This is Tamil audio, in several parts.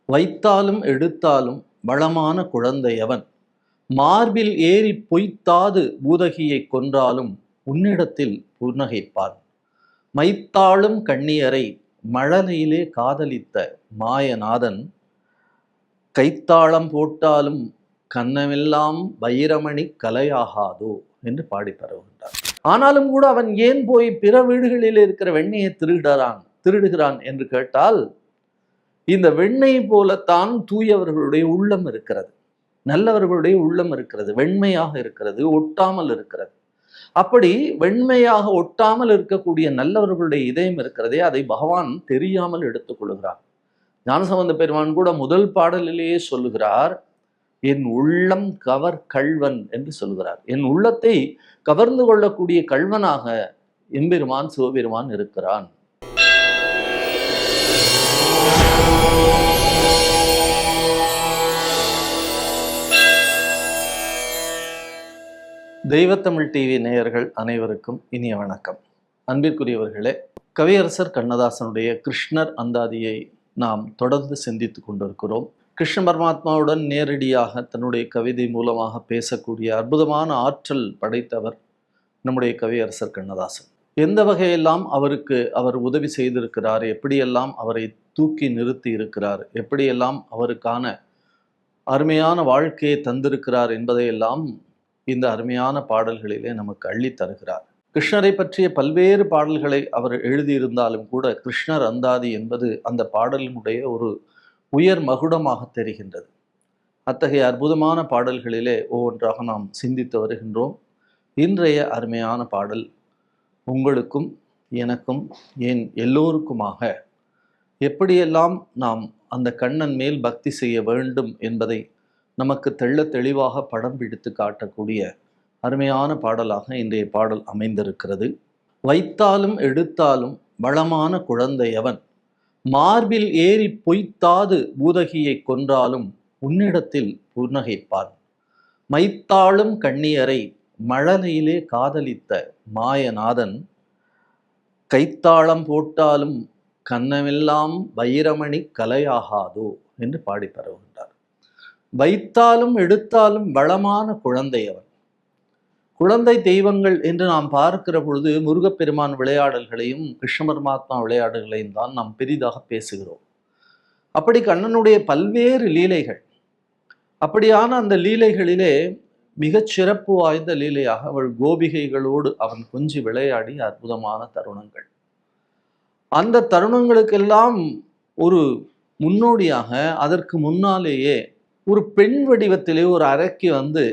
வைத்தாலும் எடுத்தாலும் வளமான குழந்தையவன் மார்பில் ஏறி பொய்த்தாது பூதகியை கொன்றாலும் உன்னிடத்தில் புன்னகைப்பான். மைத்தாளும் கண்ணியரை மழலையிலே காதலித்த மாயநாதன் கைத்தாளம் போட்டாலும் கன்னமெல்லாம் வைரமணி கலையாகாதோ என்று பாடி பரவுகின்றார். ஆனாலும் கூட அவன் ஏன் போய் பிற வீடுகளில் இருக்கிற வெண்ணையை திருடுகிறான் என்று கேட்டால், இந்த வெண்ணெய் போலத்தான் தூயவர்களுடைய உள்ளம் இருக்கிறது, நல்லவர்களுடைய உள்ளம் இருக்கிறது, வெண்மையாக இருக்கிறது, ஒட்டாமல் இருக்கிறது. அப்படி வெண்மையாக ஒட்டாமல் இருக்கக்கூடிய நல்லவர்களுடைய இதயம் இருக்கிறதே, அதை பகவான் தெரியாமல் எடுத்துக்கொள்கிறார். ஞானசம்பந்த பெருமான் கூட முதல் பாடலிலேயே சொல்லுகிறார், என் உள்ளம் கவர் கள்வன் என்று சொல்கிறார். என் உள்ளத்தை கவர்ந்து கொள்ளக்கூடிய கள்வனாக எம்பெருமான் சிவபெருமான் இருக்கிறான். தெய்வத்தமிழ் டிவி நேயர்கள் அனைவருக்கும் இனிய வணக்கம். அன்பிற்குரியவர்களே, கவியரசர் கண்ணதாசனுடைய கிருஷ்ணர் அந்தாதியை நாம் தொடர்ந்து சிந்தித்து கொண்டிருக்கிறோம். கிருஷ்ண பரமாத்மாவுடன் நேரடியாக தன்னுடைய கவிதை மூலமாக பேசக்கூடிய அற்புதமான ஆற்றல் படைத்தவர் நம்முடைய கவியரசர் கண்ணதாசன். எந்த வகையெல்லாம் அவருக்கு அவர் உதவி செய்திருக்கிறார், எப்படியெல்லாம் அவரை தூக்கி நிறுத்தி இருக்கிறார், எப்படியெல்லாம் அவருக்கான அருமையான வாழ்க்கையை தந்திருக்கிறார் என்பதையெல்லாம் இந்த அருமையான பாடல்களிலே நமக்கு அள்ளி தருகிறார். கிருஷ்ணரை பற்றிய பல்வேறு பாடல்களை அவர் எழுதியிருந்தாலும் கூட கிருஷ்ணர் அந்தாதி என்பது அந்த பாடலினுடைய ஒரு உயர் மகுடமாக தெரிகின்றது. அத்தகைய அற்புதமான பாடல்களிலே ஒவ்வொன்றாக நாம் சிந்தித்து வருகின்றோம். இன்றைய அருமையான பாடல் உங்களுக்கும் எனக்கும் ஏன் எல்லோருக்குமாக எப்படியெல்லாம் நாம் அந்த கண்ணன் மேல் பக்தி செய்ய வேண்டும் என்பதை நமக்கு தெள்ள தெளிவாக படம் பிடித்து காட்டக்கூடிய அருமையான பாடலாக இன்றைய பாடல் அமைந்திருக்கிறது. வைத்தாலும் எடுத்தாலும் வளமான குழந்தையவன் மார்பில் ஏறி பொய்த்தாது பூதகியை கொன்றாலும் உன்னிடத்தில் புன்னகைப்பான். மைத்தாளும் கண்ணியரை மழலையிலே காதலித்த மாயநாதன் கைத்தாளம் போட்டாலும் கன்னமெல்லாம் வைரமணி கலையாகாதோ என்று பாடி பரவுகின்றார். வைத்தாலும் எடுத்தாலும் வளமான குழந்தையவன். குழந்தை தெய்வங்கள் என்று நாம் பார்க்கிற பொழுது முருகப்பெருமான் விளையாடல்களையும் கிருஷ்ண பரமாத்மா விளையாடல்களையும் தான் நாம் பெரிதாக பேசுகிறோம். அப்படி கண்ணனுடைய பல்வேறு லீலைகள், அப்படியான அந்த லீலைகளிலே மிகச் சிறப்பு வாய்ந்த லீலையாக அவள் கோபிகைகளோடு அவன் கொஞ்சி விளையாடி அற்புதமான தருணங்கள். அந்த தருணங்களுக்கெல்லாம் ஒரு முன்னோடியாக அதற்கு முன்னாலேயே ஒரு பெண் வடிவத்திலே ஒரு அரக்கி வந்து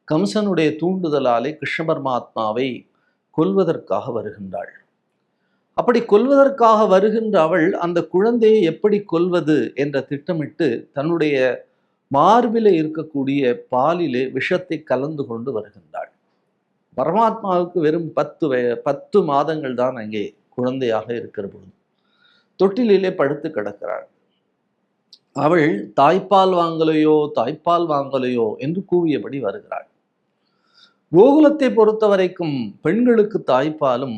கம்சனுடைய தூண்டுதலாலே கிருஷ்ண பரமாத்மாவை கொல்வதற்காக வருகின்றாள். அப்படி கொல்வதற்காக வருகின்ற அவள் அந்த குழந்தையை எப்படி கொல்வது என்ற திட்டமிட்டு தன்னுடைய மார்பிலே இருக்கக்கூடிய பாலிலே விஷத்தை கலந்து கொண்டு வருகின்றாள். பரமாத்மாவுக்கு வெறும் 10 மாதங்கள் தான் அங்கே குழந்தையாக இருக்கிற பொழுது தொட்டிலே படுத்து கிடக்கிறாள். அவள் தாய்ப்பால் வாங்கலையோ என்று கூவியபடி வருகிறாள். கோகுலத்தை பொறுத்த வரைக்கும் பெண்களுக்கு தாய்ப்பாலும்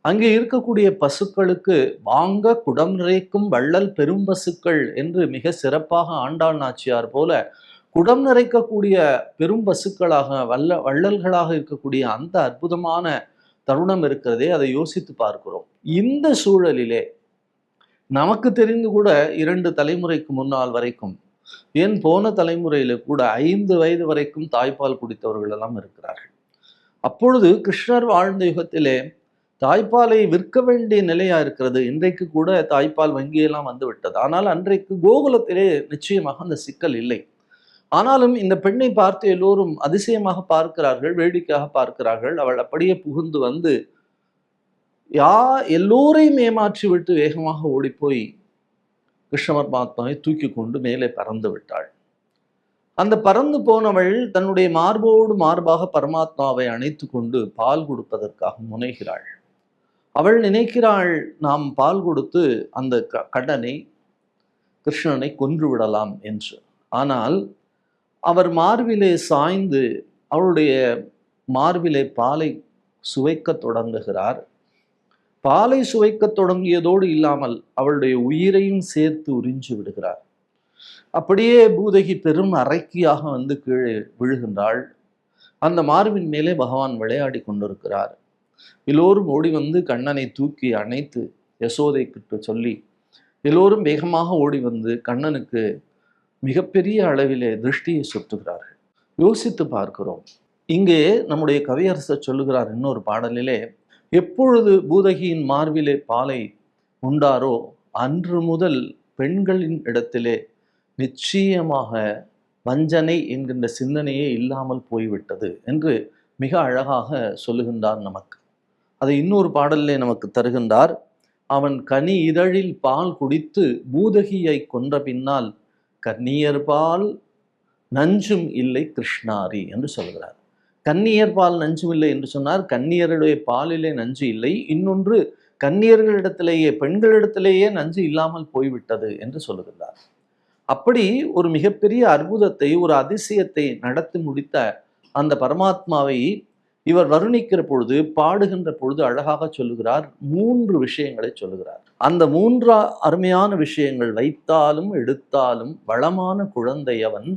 அங்கே இருக்கக்கூடிய பசுக்களுக்கு வாங்க குடம் நிறைக்கும் வள்ளல் பெரும் பசுக்கள் என்று மிக சிறப்பாக ஆண்டாள் நாச்சியார் போல குடம் நிறைக்கக்கூடிய பெரும் பசுக்களாக வள்ளல்களாக இருக்கக்கூடிய அந்த அற்புதமான தருணம் இருக்கிறதே, அதை யோசித்து பார்க்கிறோம். இந்த சூழலிலே நமக்கு தெரிந்து கூட 2 தலைமுறைக்கு முன்னால் வரைக்கும், ஏன் போன தலைமுறையில கூட 5 வயது வரைக்கும் தாய்ப்பால் குடித்தவர்கள் எல்லாம் இருக்கிறார்கள். அப்பொழுது கிருஷ்ணர் வாழ்ந்த யுகத்திலே தாய்ப்பாலை விற்க வேண்டிய நிலையா இருக்கிறது. இன்றைக்கு கூட தாய்ப்பால் வங்கியெல்லாம் வந்து விட்டது. ஆனால் அன்றைக்கு கோகுலத்திலே நிச்சயமாக அந்த சிக்கல் இல்லை. ஆனாலும் இந்த பெண்ணை பார்த்து எல்லோரும் அதிசயமாக பார்க்கிறார்கள், வேடிக்கையாக பார்க்கிறார்கள். அவள் அப்படியே புகுந்து வந்து எல்லோரையும் ஏமாற்றி விட்டு வேகமாக ஓடிப்போய் கிருஷ்ண பரமாத்மாவை தூக்கி கொண்டு மேலே பறந்து விட்டாள். அந்த பறந்து போனவள் தன்னுடைய மார்போடு மார்பாக பரமாத்மாவை அணைத்து கொண்டு பால் கொடுப்பதற்காக முனைகிறாள். அவள் நினைக்கிறாள், நாம் பால் கொடுத்து அந்த கடனை கிருஷ்ணனை கொன்று விடலாம் என்று. ஆனால் அவர் மார்பிலே சாய்ந்து அவளுடைய மார்பிலே பாலை சுவைக்க தொடங்குகிறார். பாலை சுவைக்க தொடங்கியதோடு இல்லாமல் அவளுடைய உயிரையும் சேர்த்து உறிஞ்சு விடுகிறார். அப்படியே பூதகி பெரும் அரைக்கியாக வந்து கீழே விழுகின்றாள். அந்த மார்பின் மேலே பகவான் விளையாடி கொண்டிருக்கிறார். எல்லோரும் ஓடி வந்து கண்ணனை தூக்கி அணைத்து யசோதை கிட்ட சொல்லி எல்லோரும் வேகமாக ஓடி வந்து கண்ணனுக்கு மிகப்பெரிய அளவிலே திருஷ்டியை சுற்றுகிறார்கள். யோசித்து பார்க்கிறோம். இங்கே நம்முடைய கவியரசர் சொல்லுகிறார் இன்னொரு பாடலிலே, எப்பொழுது பூதகியின் மார்பிலே பாலை உண்டாரோ அன்று முதல் பெண்களின் இடத்திலே நிச்சயமாக வஞ்சனை என்கின்ற சிந்தனையே இல்லாமல் போய்விட்டது என்று மிக அழகாக சொல்லுகின்றார் நமக்கு. அதை இன்னொரு பாடலிலே நமக்கு தருகின்றார். அவன் கனி இதழில் பால் குடித்து பூதகியை கொன்ற பின்னால் கன்னியர் பால் நஞ்சும் இல்லை கிருஷ்ணாரி என்று சொல்கிறார். கன்னியர் பால் நஞ்சும் இல்லை என்று சொன்னார். கன்னியருடைய பாலிலே நஞ்சு இல்லை. இன்னொன்று, கன்னியர்களிடத்திலேயே பெண்களிடத்திலேயே நஞ்சு இல்லாமல் போய்விட்டது என்று சொல்லுகிறார். அப்படி ஒரு மிகப்பெரிய அற்புதத்தை, ஒரு அதிசயத்தை நடத்தி முடித்த அந்த பரமாத்மாவை இவர் வருணிக்கிற பொழுது, பாடுகின்ற பொழுது அழகாக சொல்லுகிறார். 3 விஷயங்களை சொல்லுகிறார். அந்த 3 அருமையான விஷயங்கள், வைத்தாலும் எடுத்தாலும் வளமான குழந்தையவன்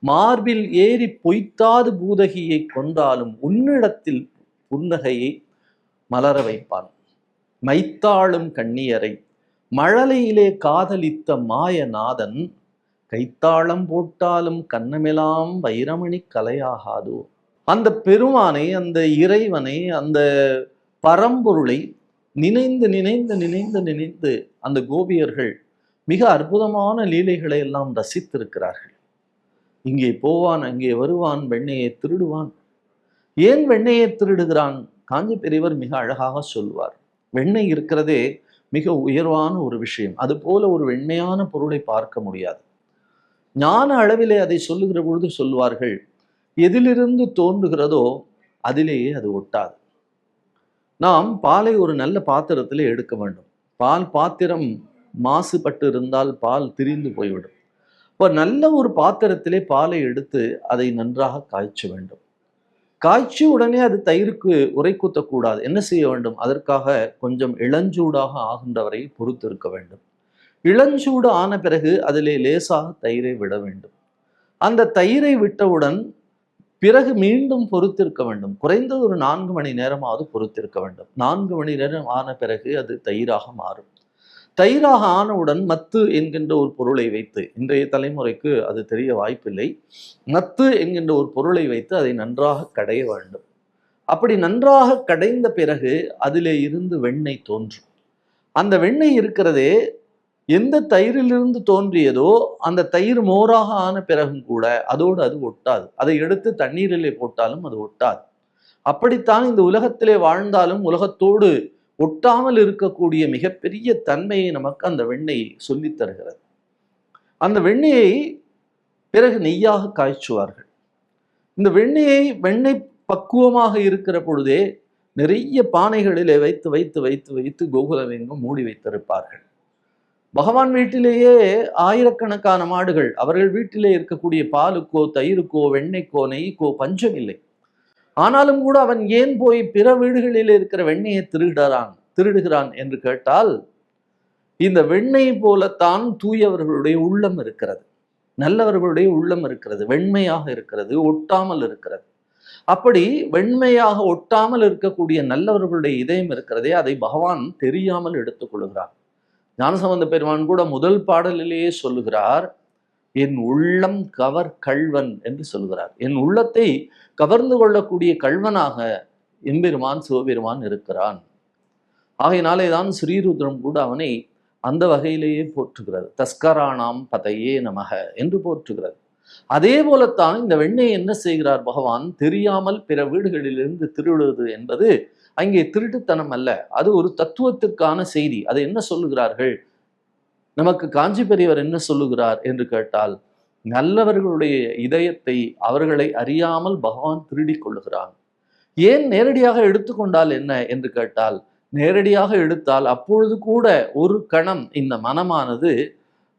மார்பில் ஏறி பொய்த்தாது பூதகியை கொன்றாலும் உன்னிடத்தில் புன்னகையை மலர வைப்பான். மைத்தாளும் கண்ணியரை மழலையிலே காதலித்த மாயநாதன் கைத்தாளம் போட்டாலும் கண்ணமெல்லாம் வைரமணி கலையாகாதோ. அந்த பெருமானை, அந்த இறைவனை, அந்த பரம்பொருளை நினைந்து நினைந்து நினைந்து நினைந்து அந்த கோபியர்கள் மிக அற்புதமான லீலைகளை எல்லாம் ரசித்திருக்கிறார்கள். இங்கே போவான், அங்கே வருவான், வெண்ணையை திருடுவான். ஏன் வெண்ணையை திருடுகிறான்? காஞ்சி பெரியவர் மிக அழகாக சொல்வார். வெண்ணெய் இருக்கிறதே மிக உயர்வான ஒரு விஷயம். அது போல ஒரு வெண்மையான பொருளை பார்க்க முடியாது. ஞான அளவிலே அதை சொல்லுகிற பொழுது சொல்வார்கள், எதிலிருந்து தோன்றுகிறதோ அதிலேயே அது ஒட்டாது. நாம் பாலை ஒரு நல்ல பாத்திரத்திலே எடுக்க வேண்டும். பால் பாத்திரம் மாசுபட்டு இருந்தால் பால் திரிந்து போய்விடும். இப்போ நல்ல ஒரு பாத்திரத்திலே பாலை எடுத்து அதை நன்றாக காய்ச்ச வேண்டும். காய்ச்சி உடனே அது தயிருக்கு உரை கூத்தக்கூடாது. என்ன செய்ய வேண்டும்? அதற்காக கொஞ்சம் இளஞ்சூடாக ஆகின்ற வரை பொறுத்து இருக்க வேண்டும். இளஞ்சூடு ஆன பிறகு அதிலே லேசாக தயிரை விட வேண்டும். அந்த தயிரை விட்டவுடன் பிறகு மீண்டும் பொறுத்திருக்க வேண்டும். குறைந்தது ஒரு 4 மணி நேரமாவது பொறுத்திருக்க வேண்டும். 4 மணி நேரம் ஆன பிறகு அது தயிராக மாறும். தயிராக ஆனவுடன் மத்து என்கின்ற ஒரு பொருளை வைத்து, இன்றைய தலைமுறைக்கு அது தெரிய வாய்ப்பில்லை, மத்து என்கின்ற ஒரு பொருளை வைத்து அதை நன்றாக கடைய வேண்டும். அப்படி நன்றாக கடைந்த பிறகு அதிலே இருந்து வெண்ணெய் தோன்றும். அந்த வெண்ணெய் இருக்கிறதே எந்த தயிரிலிருந்து தோன்றியதோ அந்த தயிர் மோராக ஆன பிறகும் கூட அதோடு அது ஒட்டாது. அதை எடுத்து தண்ணீரிலே போட்டாலும் அது ஒட்டாது. அப்படித்தான் இந்த உலகத்திலே வாழ்ந்தாலும் உலகத்தோடு ஒட்டாமல் இருக்கக்கூடிய மிகப்பெரிய தன்மையை நமக்கு அந்த வெண்ணெய் சொல்லித் தருகிறது. அந்த வெண்ணெயை பிறகு நெய்யாக காய்ச்சுவார்கள். இந்த வெண்ணெய் பக்குவமாக இருக்கிற பொழுதே நிறைய பானைகளிலே வைத்து வைத்து வைத்து வைத்து கோகுலமெங்கும் மூடி வைத்திருப்பார்கள். பகவான் வீட்டிலேயே ஆயிரக்கணக்கான மாடுகள், அவர்கள் வீட்டிலே இருக்கக்கூடிய பாலுக்கோ தயிருக்கோ வெண்ணெய்க்கோ நெய்க்கோ பஞ்சம் இல்லை. ஆனாலும் கூட அவன் ஏன் போய் பிற வீடுகளில் இருக்கிற வெண்ணெயை திருடுகிறான் என்று கேட்டால், இந்த வெண்ணெய் போலத்தான் தூயவர்களுடைய உள்ளம் இருக்கிறது, நல்லவர்களுடைய உள்ளம் இருக்கிறது, வெண்மையாக இருக்கிறது, ஒட்டாமல் இருக்கிறது. அப்படி வெண்மையாக ஒட்டாமல் இருக்கக்கூடிய நல்லவர்களுடைய இதயம் இருக்கிறதே, அதை பகவான் தெரியாமல் எடுத்துக் கொள்கிறான். ஞானசம்பந்த பெருமான் கூட முதல் பாடலிலேயே சொல்லுகிறார், என் உள்ளம் கவர் கள்வன் என்று சொல்கிறார். என் உள்ளத்தை கவர்ந்து கொள்ளக்கூடிய கள்வனாக எம்பெருமான் சிவபெருமான் இருக்கிறான். ஆகையினாலே தான் ஸ்ரீருத்ரம் கூட அவனை அந்த வகையிலேயே போற்றுகிறது. தஸ்கராணாம் பதையே நமக என்று போற்றுகிறது. அதே போலத்தான் இந்த வெண்ணெய் என்ன செய்கிறார் பகவான்? தெரியாமல் பிற வீடுகளிலிருந்து திருடுவது என்பது அங்கே திருட்டுத்தனம் அல்ல, அது ஒரு தத்துவத்திற்கான செய்தி. அதை என்ன சொல்லுகிறார்கள்? நமக்கு காஞ்சி பெரியவர் என்ன சொல்லுகிறார் என்று கேட்டால், நல்லவர்களுடைய இதயத்தை அவர்களை அறியாமல் பகவான் திருடி கொள்ளுகிறான். ஏன் நேரடியாக எடுத்துக்கொண்டால் என்ன என்று கேட்டால், நேரடியாக எடுத்தால் அப்பொழுது கூட ஒரு கணம் இந்த மனமானது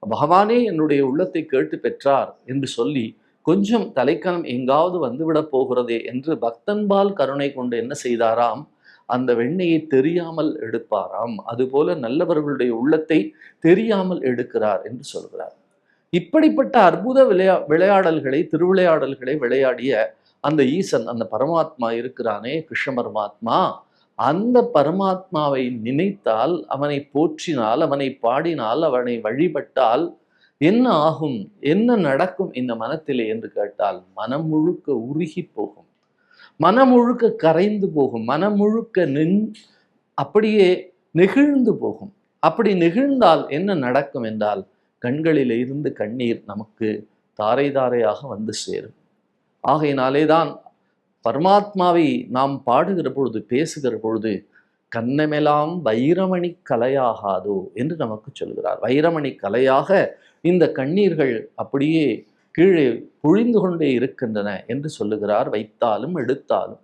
பகவானே என்னுடைய உள்ளத்தை கேட்டு பெற்றார் என்று சொல்லி கொஞ்சம் தலைக்கணம் எங்காவது வந்துவிடப் போகிறதே என்று பக்தன்பால் கருணை கொண்டு என்ன செய்தாராம்? அந்த வெண்ணெயை தெரியாமல் எடுப்பாராம். அதுபோல நல்லவர்களுடைய உள்ளத்தை தெரியாமல் எடுக்கிறார் என்று சொல்கிறார். இப்படிப்பட்ட அற்புத விளையாடல்களை திருவிளையாடல்களை விளையாடிய அந்த ஈசன், அந்த பரமாத்மா இருக்கிறானே, கிருஷ்ண பரமாத்மா, அந்த பரமாத்மாவை நினைத்தால், அவனை போற்றினால், அவனை பாடினால், அவனை வழிபட்டால் என்ன ஆகும், என்ன நடக்கும் இந்த மனத்திலே என்று கேட்டால், மனம் முழுக்க உருகி போகும், மனம் முழுக்க கரைந்து போகும், மனம் முழுக்க அப்படியே நெகிழ்ந்து போகும். அப்படி நெகிழ்ந்தால் என்ன நடக்கும் என்றால், கண்களில் இருந்து கண்ணீர் நமக்கு தாரை தாரையாக வந்து சேரும். ஆகையினாலே தான் பரமாத்மாவை நாம் பாடுகிற பொழுது, பேசுகிற பொழுது, கண்ணமெல்லாம் வைரமணி கலையாகாதோ என்று நமக்கு சொல்கிறார். வைரமணி கலையாக இந்த கண்ணீர்கள் அப்படியே கீழே பொழிந்து கொண்டே இருக்கின்றன என்று சொல்லுகிறார். வைத்தாலும் எடுத்தாலும்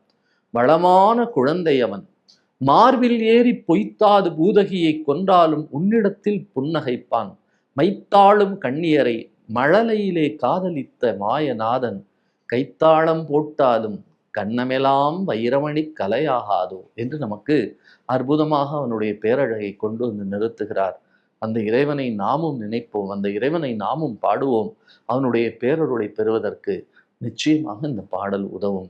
வளமான குழந்தை அவன், மார்பில் ஏறி பொய்த்தாது பூதகியை கொன்றாலும் உன்னிடத்தில் புன்னகைப்பான், மைத்தாளும் கண்ணியரை மழலையிலே காதலித்த மாயநாதன், கைத்தாளம் போட்டாலும் கண்ணமெல்லாம் வைரமணி கலையாகாதோ என்று நமக்கு அற்புதமாக அவனுடைய பேரழகை கொண்டு வந்து நிறுத்துகிறார். அந்த இறைவனை நாமும் நினைப்போம், அந்த இறைவனை நாமும் பாடுவோம். அவனுடைய பேரருளை பெறுவதற்கு நிச்சயமாக இந்த பாடல் உதவும்.